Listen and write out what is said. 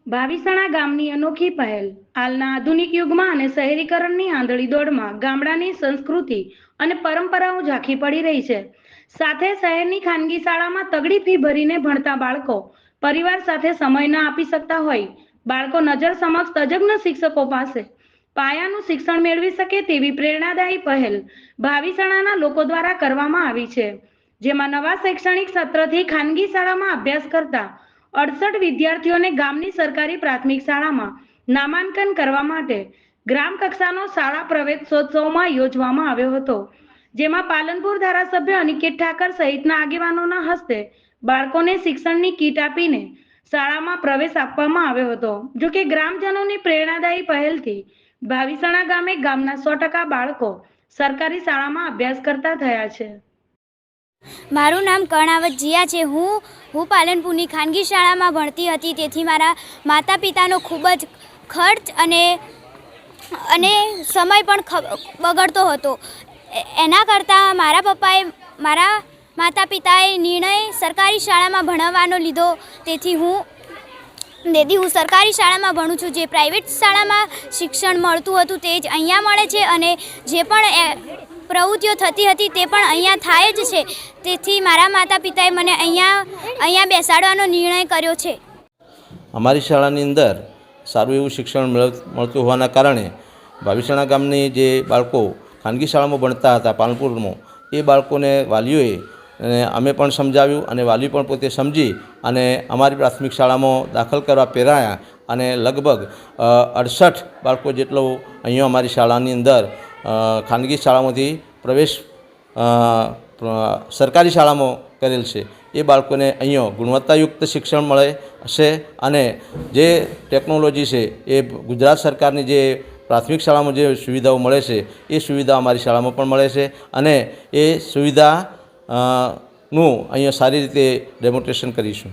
ભાવિસણા ગામની અનોખી પહેલ હાલના આધુનિક યુગમાં અને શહેરીકરણની આંધળી દોડમાં ગામડાની સંસ્કૃતિ અને પરંપરાઓ ઝાંખી પડી રહી છે. સાથે શહેરની ખાનગી શાળામાં તગડી ફી ભરીને ભણતા બાળકો પરિવાર સાથે સમય ન આપી શકતા હોય બાળકો નજર સમક્ષ તજજ્ઞ શિક્ષકો પાસે પાયાનું શિક્ષણ મેળવી શકે તેવી પ્રેરણાદાયી પહેલ ભાવિસણાના લોકો દ્વારા કરવામાં આવી છે. જેમાં નવા શૈક્ષણિક સત્રથી ખાનગી શાળામાં અભ્યાસ કરતા 68 વિદ્યાર્થીઓને ગામની સરકારી પ્રાથમિક શાળામાં નામાંકન કરવા માટે ગ્રામ કક્ષાનો શાળા પ્રવેશોત્સવમાં યોજવામાં આવ્યો હતો. જેમાં પાલનપુર ધારાસભ્ય અનિકેત ઠાકર સહિતના આગેવાનોના હસ્તે બાળકોને શિક્ષણની કીટ આપીને શાળામાં પ્રવેશ આપવામાં આવ્યો હતો. જોકે ગ્રામજનોની પ્રેરણાદાયી પહેલથી ભાવિસણા ગામે ગામના 100% બાળકો સરકારી શાળામાં અભ્યાસ કરતા થયા છે. મારું નામ કર્ણાવત જીયા છે. હું પાલનપુરની ખાનગી શાળામાં ભણતી હતી. તેથી મારા માતા પિતાનો ખૂબ જ ખર્ચ અને સમય પણ બગડતો હતો. એના કરતાં મારા માતા પિતાએ નિર્ણય સરકારી શાળામાં ભણાવવાનો લીધો. તેથી હું સરકારી શાળામાં ભણું છું. જે પ્રાઇવેટ શાળામાં શિક્ષણ મળતું હતું તે જ અહીંયા મળે છે અને જે પણ પ્રવૃત્તિઓ થતી હતી તે પણ અહીંયા થાય જ છે. તેથી મારા માતા પિતાએ મને અહીંયા બેસાડવાનો નિર્ણય કર્યો છે. અમારી શાળાની અંદર સારું એવું શિક્ષણ મળતું હોવાના કારણે ભાવિસણા ગામની જે બાળકો ખાનગી શાળામાં ભણતા હતા પાલનપુરમાં, એ બાળકોને વાલીઓએ અમે પણ સમજાવ્યું અને વાલી પણ પોતે સમજી અને અમારી પ્રાથમિક શાળામાં દાખલ કરવા પ્રેરાયા અને લગભગ 68 બાળકો જેટલો અહીંયા અમારી શાળાની અંદર ખાનગી શાળામાંથી પ્રવેશ સરકારી શાળામાં કરેલ છે. એ બાળકોને અહીંયા ગુણવત્તાયુક્ત શિક્ષણ મળે છે અને જે ટેકનોલોજી છે એ ગુજરાત સરકારની જે પ્રાથમિક શાળામાં જે સુવિધાઓ મળે છે એ સુવિધા અમારી શાળામાં પણ મળે છે અને એ સુવિધા નું અહીંયા સારી રીતે ડેમોન્સ્ટ્રેશન કરીશું.